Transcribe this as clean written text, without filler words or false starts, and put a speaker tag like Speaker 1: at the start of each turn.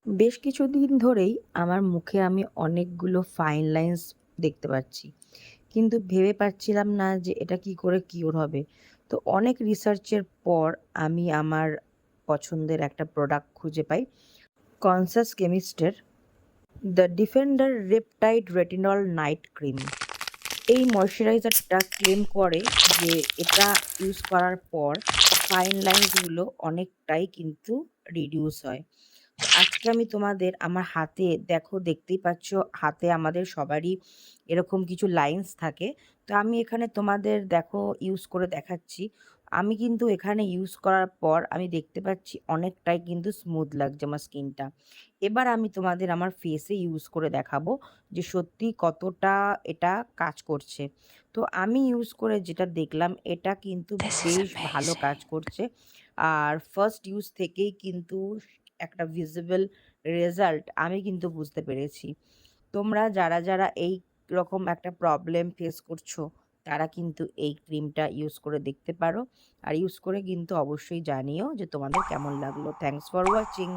Speaker 1: বেশ কিছুদিন ধরেই আমার মুখে আমি অনেকগুলো ফাইন লাইন্স দেখতে পাচ্ছি। কিন্তু ভেবে পাচ্ছিলাম না যে এটা কি করে কিওর হবে। তো অনেক রিসার্চের পর আমি আমার পছন্দের একটা প্রোডাক্ট খুঁজে পাই। কনসাস কেমিস্টের the defender peptide retinol night cream. এই ময়েশ্চারাইজারটা ক্লেম করে যে এটা ইউজ করার পর ফাইন লাইন্সগুলো অনেকটাই কিন্তু রিডিউস হয়। তো আজকে আমি তোমাদের আমার হাতে দেখতেই পাচ্ছ, হাতে আমাদের সবারই এরকম কিছু লাইন্স থাকে। তো আমি এখানে তোমাদের ইউজ করে দেখাচ্ছি। আমি কিন্তু এখানে ইউজ করার পর আমি দেখতে পাচ্ছি অনেকটাই কিন্তু স্মুথ লাগছে আমার স্কিনটা। এবার আমি তোমাদের আমার ফেসে ইউজ করে দেখাবো যে সত্যি কতটা এটা কাজ করছে। তো আমি ইউজ করে যেটা দেখলাম এটা কিন্তু
Speaker 2: This is
Speaker 1: বেশ ভালো
Speaker 2: amazing.
Speaker 1: কাজ করছে। আর ফার্স্ট ইউজ থেকেই কিন্তু একটা ভিজিবল রেজাল্ট আমি কিন্তু বুঝতে পেরেছি। তোমরা যারা এই রকম একটা প্রবলেম ফেস করছো, তারা কিন্তু এই ক্রিমটা ইউজ করে দেখতে পারো। আর ইউজ করে কিন্তু অবশ্যই জানিও যে তোমাদের কেমন লাগলো। Thanks for watching.